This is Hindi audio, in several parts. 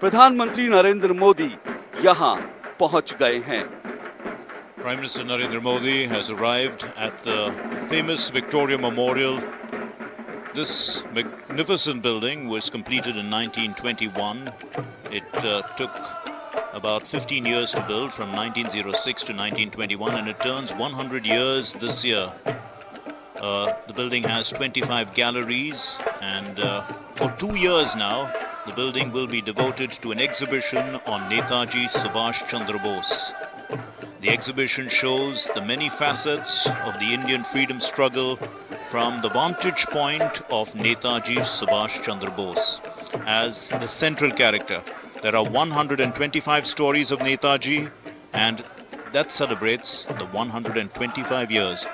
प्रधानमंत्री नरेंद्र मोदी यहां पहुंच गए हैं। Prime Minister Narendra Modi has arrived at the famous Victoria Memorial. This magnificent building was completed in 1921. It took about 15 years to build, from 1906 to 1921, and it turns 100 years this year. The building has 25 galleries, and for 2 years now, the building will be devoted to an exhibition on Netaji Subhash Chandra Bose. The exhibition shows the many facets of the Indian freedom struggle from the vantage point of Netaji Subhash Chandra Bose as the central character. There are 125 stories of Netaji, and that celebrates the 125 years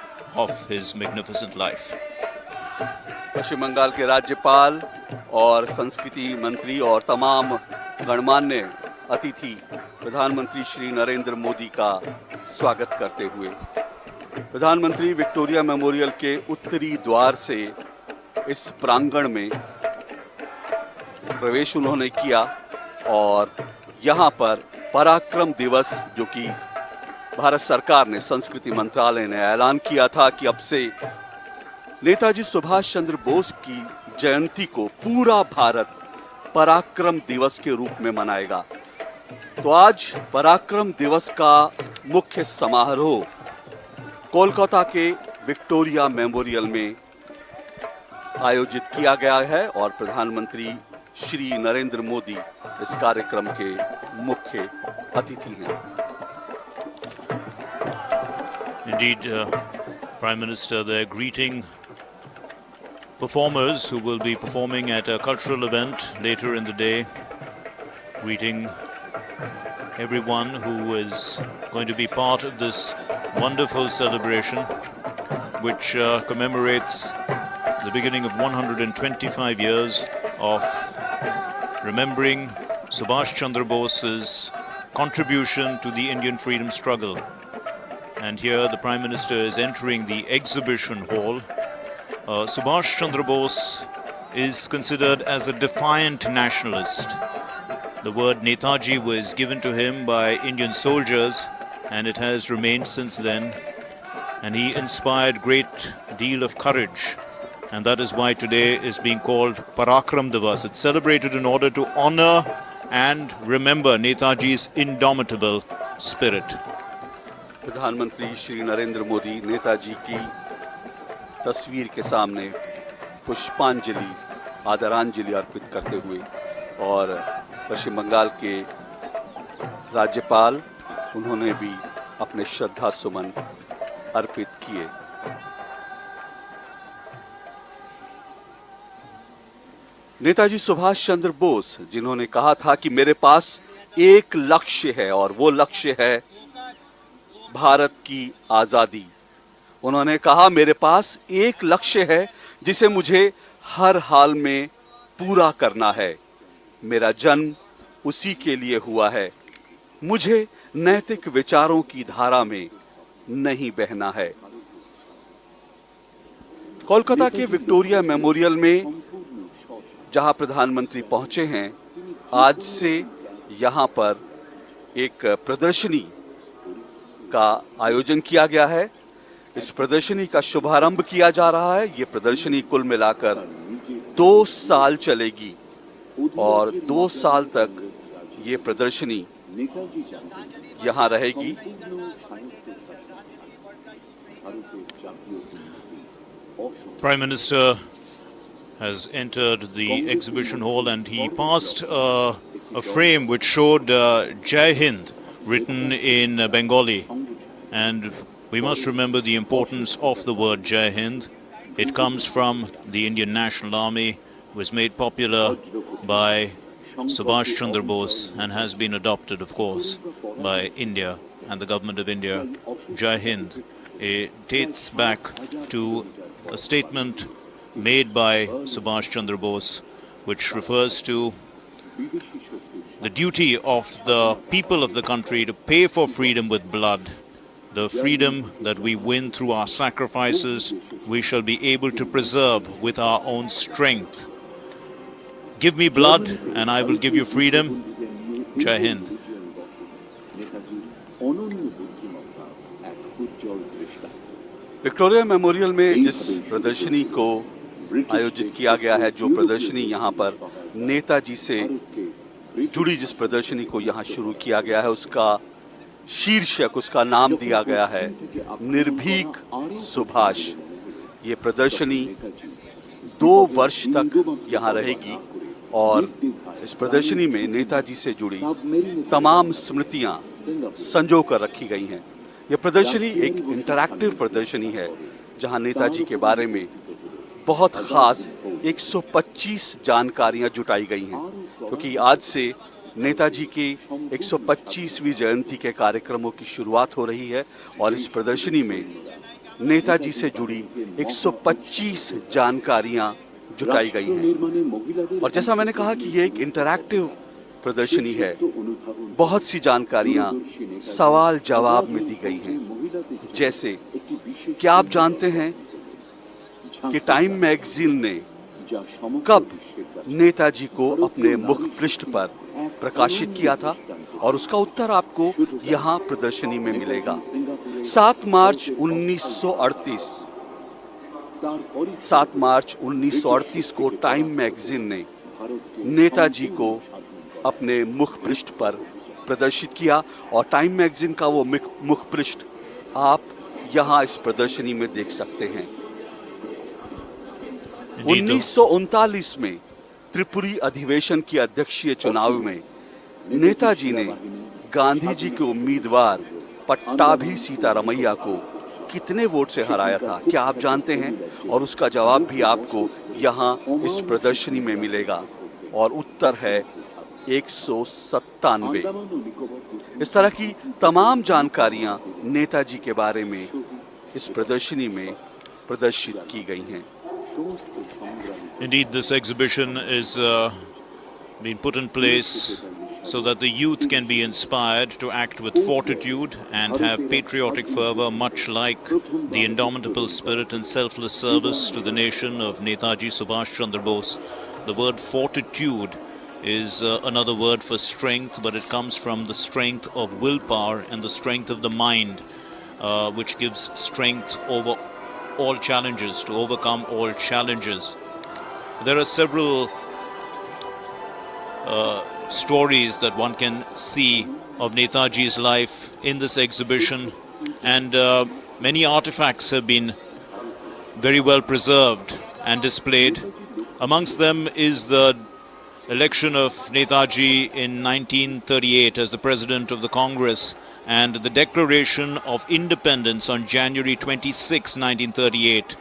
of his magnificent life. पश्चिम बंगाल के राज्यपाल और संस्कृति मंत्री और तमाम गणमान्य अतिथि प्रधानमंत्री श्री नरेंद्र मोदी का स्वागत करते हुए प्रधानमंत्री विक्टोरिया मेमोरियल के उत्तरी द्वार से इस प्रांगण में प्रवेश उन्होंने किया और यहां पर पराक्रम दिवस, जो कि भारत सरकार ने, संस्कृति मंत्रालय ने ऐलान किया था कि अब से नेताजी सुभाष चंद्र बोस की जयंती को पूरा भारत पराक्रम दिवस के रूप में मनाएगा। तो आज पराक्रम दिवस का मुख्य समारोह कोलकाता के विक्टोरिया मेमोरियल में आयोजित किया गया है और प्रधानमंत्री श्री नरेंद्र मोदी इस कार्यक्रम के मुख्य अतिथि हैं। Indeed, Prime Minister, they're greeting performers who will be performing at a cultural event later in the day, greeting everyone who is going to be part of this wonderful celebration, which commemorates the beginning of 125 years of remembering Subhash Chandra Bose's contribution to the Indian freedom struggle. And here the Prime Minister is entering the exhibition hall. Subhash Chandra Bose is considered as a defiant nationalist. The word Netaji was given to him by Indian soldiers, and it has remained since then. And he inspired great deal of courage, and that is why today is being called Parakram Divas. It's celebrated in order to honor and remember Netaji's indomitable spirit. प्रधानमंत्री श्री नरेंद्र मोदी नेताजी की तस्वीर के सामने पुष्पांजलि, आदरांजलि अर्पित करते हुए और पश्चिम बंगाल के राज्यपाल, उन्होंने भी अपने श्रद्धा सुमन अर्पित किए। नेताजी सुभाष चंद्र बोस, जिन्होंने कहा था कि मेरे पास एक लक्ष्य है और वो लक्ष्य है भारत की आजादी। उन्होंने कहा, मेरे पास एक लक्ष्य है जिसे मुझे हर हाल में पूरा करना है। मेरा जन्म उसी के लिए हुआ है। मुझे नैतिक विचारों की धारा में नहीं बहना है। कोलकाता के विक्टोरिया मेमोरियल में जहां प्रधानमंत्री पहुंचे हैं, आज से यहां पर एक प्रदर्शनी का आयोजन किया गया है। इस प्रदर्शनी का शुभारंभ किया जा रहा है। ये प्रदर्शनी कुल मिलाकर 2 साल चलेगी और 2 साल तक ये प्रदर्शनी यहाँ रहेगी। Prime Minister has entered the exhibition hall, and he passed a frame which showed Jai Hind written in Bengali, and we must remember the importance of the word Jai Hind. It comes from the Indian National Army, was made popular by Subhash Chandra Bose and has been adopted, of course, by India and the government of India. Jai Hind, it dates back to a statement made by Subhash Chandra Bose, which refers to the duty of the people of the country to pay for freedom with blood. The freedom that we win through our sacrifices, we shall be able to preserve with our own strength. Give me blood and I will give you freedom. Jai Hind. Victoria memorial में जिस प्रदर्शनी को आयोजित किया गया है, जो प्रदर्शनी यहाँ पर नेताजी से जुड़ी जिस प्रदर्शनी को यहाँ शुरू किया गया है, उसका शीर्षक, उसका नाम दिया गया है निर्भीक सुभाष। ये प्रदर्शनी 2 वर्ष तक यहाँ रहेगी और इस प्रदर्शनी में नेताजी से जुड़ी तमाम स्मृतियां संजो कर रखी गई हैं। यह प्रदर्शनी एक इंटरैक्टिव प्रदर्शनी है जहां नेताजी के बारे में बहुत खास 125 जानकारियां जुटाई गई हैं, क्योंकि आज से नेताजी की 125वीं जयंती के कार्यक्रमों की शुरुआत हो रही है और इस प्रदर्शनी में नेताजी से जुड़ी 125 जानकारियां जुटाई गई हैं। और जैसा मैंने कहा कि ये एक इंटरैक्टिव प्रदर्शनी है, बहुत सी जानकारियां सवाल जवाब में दी गई हैं। जैसे क्या आप जानते हैं कि टाइम मैगजीन ने कब नेताजी को अपने मुख पृष्ठ पर प्रकाशित किया था, और उसका उत्तर आपको यहाँ प्रदर्शनी में मिलेगा। 7 मार्च 1938 को टाइम मैगजीन ने नेताजी को अपने मुख पृष्ठ पर प्रदर्शित किया और टाइम मैगजीन का वो मुख पृष्ठ आप यहाँ इस प्रदर्शनी में देख सकते हैं। 1939 में त्रिपुरी अधिवेशन की अध्यक्षीय चुनाव में नेताजी ने गांधी जी के उम्मीदवार पट्टाभी सीतारमैया को कितने वोट से हराया था, क्या आप जानते हैं? और उसका जवाब भी आपको यहाँ इस प्रदर्शनी में मिलेगा और उत्तर है 197। इस तरह की तमाम जानकारियां नेताजी के बारे में इस प्रदर्शनी में प्रदर्शित की गई हैं। Indeed, this exhibition is been put in place so that the youth can be inspired to act with fortitude and have patriotic fervor, much like the indomitable spirit and selfless service to the nation of Netaji Subhash Chandra Bose. The word fortitude is another word for strength, but it comes from the strength of willpower and the strength of the mind, which gives strength over all challenges, to overcome all challenges. There are several stories that one can see of Netaji's life in this exhibition, and many artifacts have been very well preserved and displayed. Amongst them is the election of Netaji in 1938 as the President of the Congress, and the declaration of independence on January 26, 1938.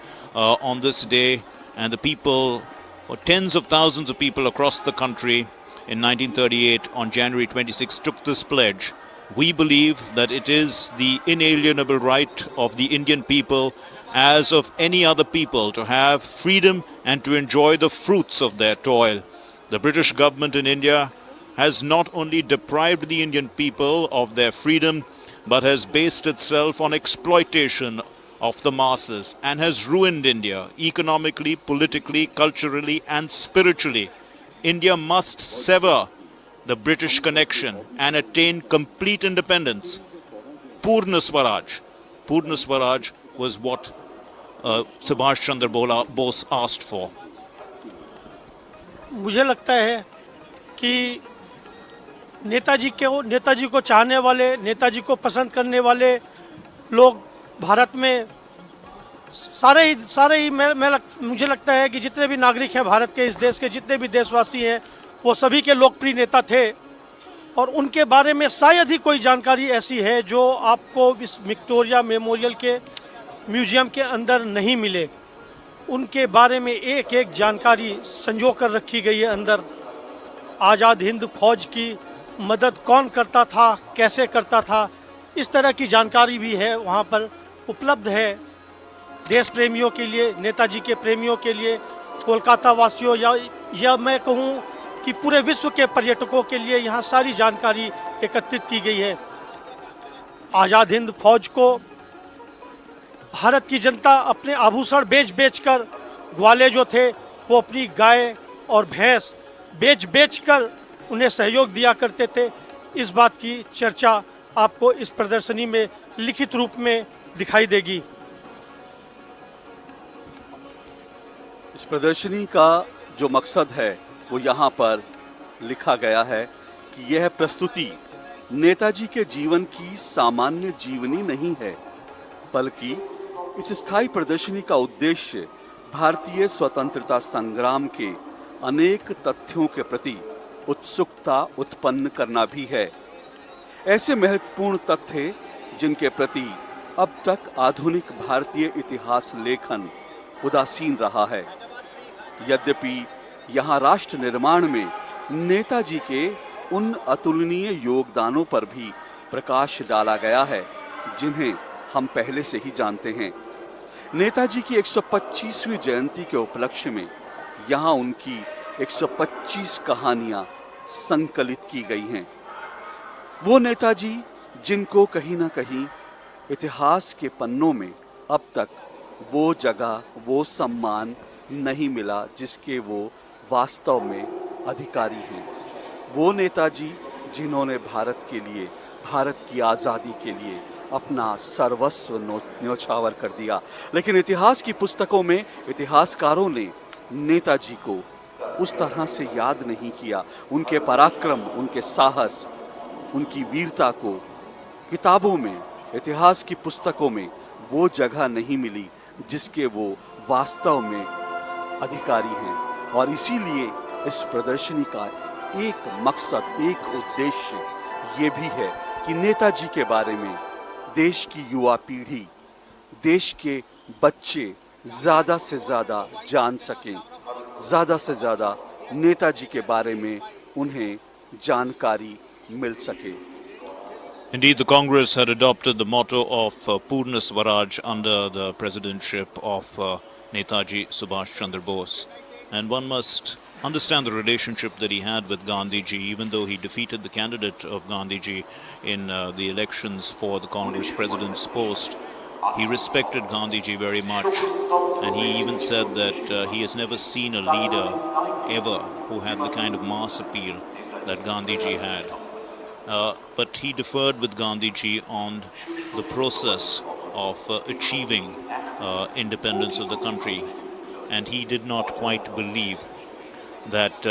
On this day, and the people, or tens of thousands of people across the country in 1938 on January 26 took this pledge. We believe that it is the inalienable right of the Indian people, as of any other people, to have freedom and to enjoy the fruits of their toil. The British government in India has not only deprived the Indian people of their freedom, but has based itself on exploitation of the masses and has ruined India economically, politically, culturally and spiritually. India must sever the British connection and attain complete independence. Purna Swaraj. Purna Swaraj was what Subhash Chandra Bose asked for. मुझे लगता है कि नेताजी को चाहने वाले, नेताजी को पसंद करने वाले लोग भारत में सारे ही मुझे लगता है कि जितने भी नागरिक हैं भारत के, इस देश के जितने भी देशवासी हैं, वो सभी के लोकप्रिय नेता थे। और उनके बारे में शायद ही कोई जानकारी ऐसी है जो आपको इस विक्टोरिया मेमोरियल के म्यूजियम के अंदर नहीं मिले। उनके बारे में एक एक जानकारी संजो कर रखी गई है अंदर। आज़ाद हिंद फौज की मदद कौन करता था, कैसे करता था, इस तरह की जानकारी भी है वहाँ पर उपलब्ध है। देश प्रेमियों के लिए, नेताजी के प्रेमियों के लिए, कोलकाता वासियों या मैं कहूँ कि पूरे विश्व के पर्यटकों के लिए यहाँ सारी जानकारी एकत्रित की गई है। आज़ाद हिंद फौज को भारत की जनता अपने आभूषण बेच कर, ग्वाले जो थे वो अपनी गाय और भैंस बेच कर उन्हें सहयोग दिया करते थे। इस बात की चर्चा आपको इस प्रदर्शनी में लिखित रूप में दिखाई देगी। इस प्रदर्शनी का जो मकसद है वो यहाँ पर लिखा गया है कि यह प्रस्तुति नेताजी के जीवन की सामान्य जीवनी नहीं है, बल्कि इस स्थायी प्रदर्शनी का उद्देश्य भारतीय स्वतंत्रता संग्राम के अनेक तथ्यों के प्रति उत्सुकता उत्पन्न करना भी है। ऐसे महत्वपूर्ण तथ्य जिनके प्रति अब तक आधुनिक भारतीय इतिहास लेखन उदासीन रहा है। यद्यपि यहाँ राष्ट्र निर्माण में नेताजी के उन अतुलनीय योगदानों पर भी प्रकाश डाला गया है जिन्हें हम पहले से ही जानते हैं। नेताजी की 125वीं जयंती के उपलक्ष्य में यहाँ उनकी 125 कहानियां संकलित की गई हैं। वो नेताजी जिनको कहीं ना कहीं इतिहास के पन्नों में अब तक वो जगह, वो सम्मान नहीं मिला जिसके वो वास्तव में अधिकारी हैं। वो नेताजी जिन्होंने भारत के लिए, भारत की आज़ादी के लिए अपना सर्वस्व न्योछावर कर दिया। लेकिन इतिहास की पुस्तकों में इतिहासकारों ने नेताजी को उस तरह से याद नहीं किया। उनके पराक्रम, उनके साहस, उनकी वीरता को किताबों में, इतिहास की पुस्तकों में वो जगह नहीं मिली जिसके वो वास्तव में अधिकारी हैं। और इसीलिए इस प्रदर्शनी का एक मकसद, एक उद्देश्य ये भी है कि नेताजी के बारे में देश की युवा पीढ़ी, देश के बच्चे ज़्यादा से ज़्यादा जान सकें, ज़्यादा से ज़्यादा नेताजी के बारे में उन्हें जानकारी मिल सके। Indeed, the Congress had adopted the motto of Purna Swaraj under the presidency of Netaji Subhash Chandra Bose. And one must understand the relationship that he had with Gandhiji, even though he defeated the candidate of Gandhiji in the elections for the Congress president's post. He respected Gandhiji very much, and he even said that he has never seen a leader ever who had the kind of mass appeal that Gandhiji had. But he differed with Gandhiji on the process of achieving independence of the country, and he did not quite believe that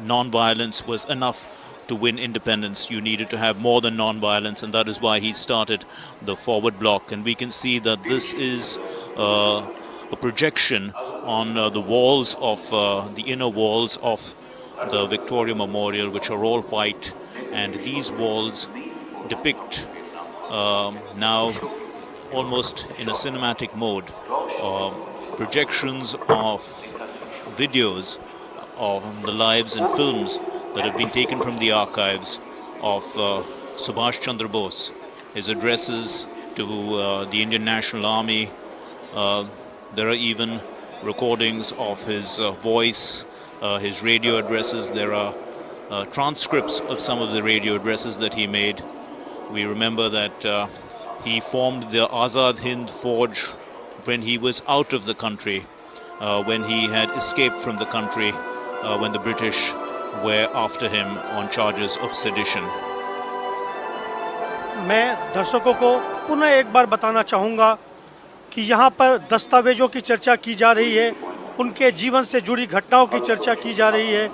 non-violence was enough to win independence. You needed to have more than non-violence, and that is why he started the Forward Bloc. And we can see that this is a projection on the walls of the inner walls of the Victoria Memorial, which are all white, and these walls depict now almost in a cinematic mode projections of videos of the lives and films that have been taken from the archives of Subhash Chandra Bose, his addresses to the Indian National Army. There are even recordings of his voice, his radio addresses. There are transcripts of some of the radio addresses that he made. We remember that he formed the Azad Hind Forge when he was out of the country, when he had escaped from the country, when the British were after him on charges of sedition. मैं दर्शकों को पुनः एक बार बताना चाहूँगा कि यहाँ पर दस्तावेजों की चर्चा की जा रही है, उनके जीवन से जुड़ी घटनाओं की चर्चा की जा रही है।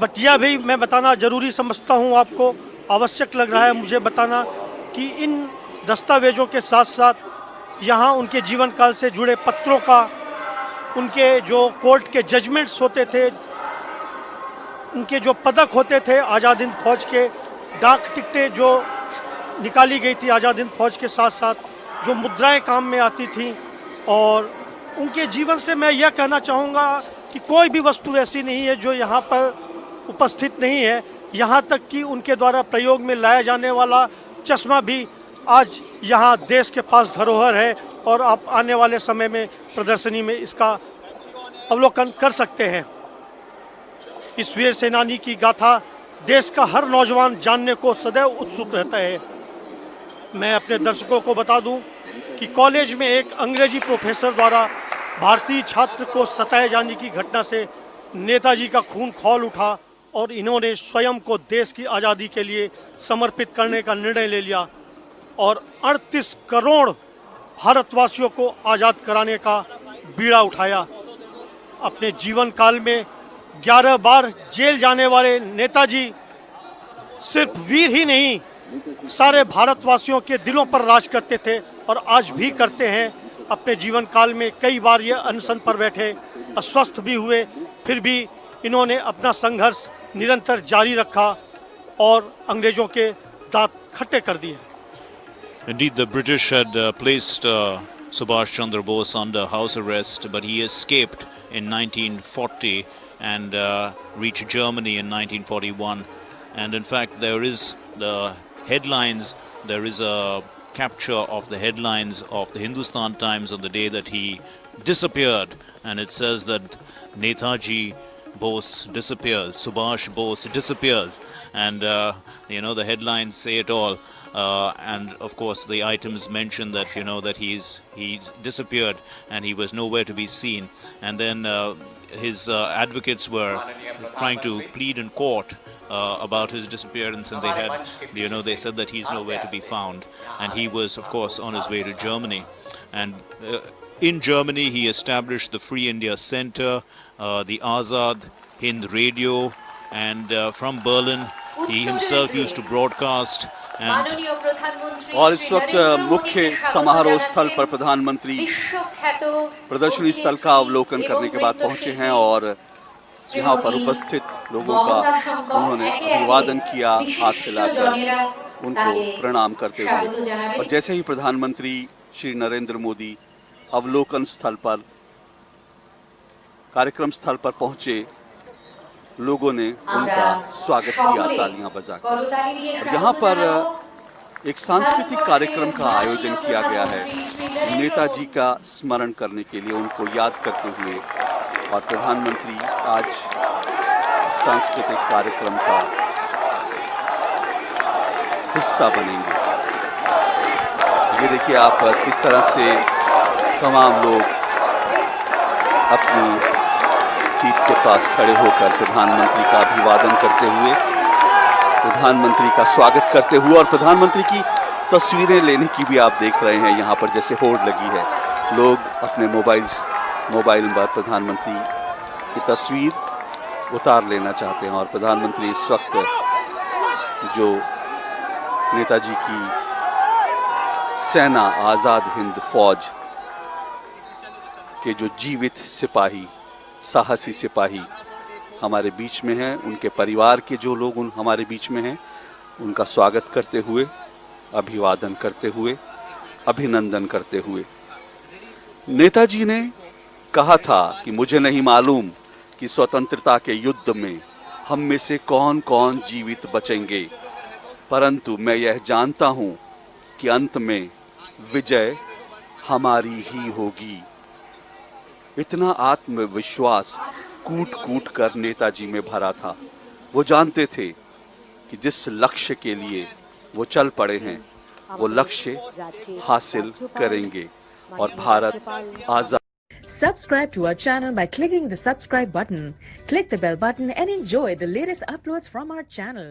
बट यह भी मैं बताना ज़रूरी समझता हूँ, आपको आवश्यक लग रहा है मुझे बताना कि इन दस्तावेजों के साथ साथ यहाँ उनके जीवन काल से जुड़े पत्रों का, उनके जो कोर्ट के जजमेंट्स होते थे, उनके जो पदक होते थे आज़ाद हिंद फौज के, डाक टिकटें जो निकाली गई थी आज़ाद हिंद फौज के साथ साथ, जो मुद्राएं काम में आती थी। और उनके जीवन से मैं यह कहना चाहूँगा कि कोई भी वस्तु ऐसी नहीं है जो यहाँ पर उपस्थित नहीं है। यहाँ तक कि उनके द्वारा प्रयोग में लाया जाने वाला चश्मा भी आज यहाँ देश के पास धरोहर है, और आप आने वाले समय में प्रदर्शनी में इसका अवलोकन कर सकते हैं। इस वीर सेनानी की गाथा देश का हर नौजवान जानने को सदैव उत्सुक रहता है। मैं अपने दर्शकों को बता दूं कि कॉलेज में एक अंग्रेजी प्रोफेसर द्वारा भारतीय छात्र को सताए जाने की घटना से नेताजी का खून खौल उठा और इन्होंने स्वयं को देश की आज़ादी के लिए समर्पित करने का निर्णय ले लिया और 38 करोड़ भारतवासियों को आज़ाद कराने का बीड़ा उठाया। अपने जीवन काल में 11 बार जेल जाने वाले नेताजी सिर्फ वीर ही नहीं, सारे भारतवासियों के दिलों पर राज करते थे और आज भी करते हैं। अपने जीवन काल में कई बार ये अनशन पर बैठे, अस्वस्थ भी हुए, फिर भी इन्होंने अपना संघर्ष निरंतर जारी रखा और अंग्रेजों के दांत खट्टे कर दिए। Indeed, the British had placed Subhash Chandra Bose under house arrest, but he escaped in 1940 and reached Germany in 1941. And in fact, there is the headlines, there is a capture of the headlines of the Hindustan Times on the day that he disappeared. And it says that Netaji Bose disappears, Subhash Bose disappears. And, the headlines say it all. And of course the items mention that that he disappeared and he was nowhere to be seen, and then his advocates were trying to plead in court about his disappearance, and they said that he's nowhere to be found, and he was of course on his way to Germany. And in Germany he established the Free India Center, the Azad Hind Radio, and from Berlin he himself used to broadcast. और इस वक्त मुख्य समारोह स्थल पर प्रधानमंत्री प्रदर्शनी स्थल का अवलोकन करने के बाद पहुंचे हैं और यहाँ पर उपस्थित लोगों का उन्होंने अभिवादन किया, हाथ हिलाकर उनको प्रणाम करते हुए। और जैसे ही प्रधानमंत्री श्री नरेंद्र मोदी अवलोकन स्थल पर, कार्यक्रम स्थल पर पहुंचे, लोगों ने उनका स्वागत किया तालियां बजाकर। और यहाँ पर एक सांस्कृतिक कार्यक्रम का आयोजन किया गया है नेताजी का स्मरण करने के लिए, उनको याद करते हुए, और प्रधानमंत्री आज सांस्कृतिक कार्यक्रम का हिस्सा बनेंगे। ये देखिए आप किस तरह से तमाम लोग अपनी सीट के पास खड़े होकर प्रधानमंत्री का अभिवादन करते हुए, प्रधानमंत्री का स्वागत करते हुए, और प्रधानमंत्री की तस्वीरें लेने की भी आप देख रहे हैं। यहाँ पर जैसे होड़ लगी है, लोग अपने मोबाइल पर प्रधानमंत्री की तस्वीर उतार लेना चाहते हैं। और प्रधानमंत्री इस वक्त जो नेताजी की सेना, आज़ाद हिंद फौज के जो जीवित सिपाही, साहसी सिपाही हमारे बीच में हैं, उनके परिवार के जो लोग हमारे बीच में हैं, उनका स्वागत करते हुए, अभिवादन करते हुए, अभिनंदन करते हुए। नेताजी ने कहा था कि मुझे नहीं मालूम कि स्वतंत्रता के युद्ध में हम में से कौन कौन जीवित बचेंगे, परंतु मैं यह जानता हूं कि अंत में विजय हमारी ही होगी। इतना आत्मविश्वास कूट कूट कर नेताजी में भरा था। वो जानते थे कि जिस लक्ष्य के लिए वो चल पड़े हैं, वो लक्ष्य हासिल करेंगे और भारत आजाद। Subscribe to our channel by clicking the subscribe button. Click the bell button and enjoy the latest uploads from our channel.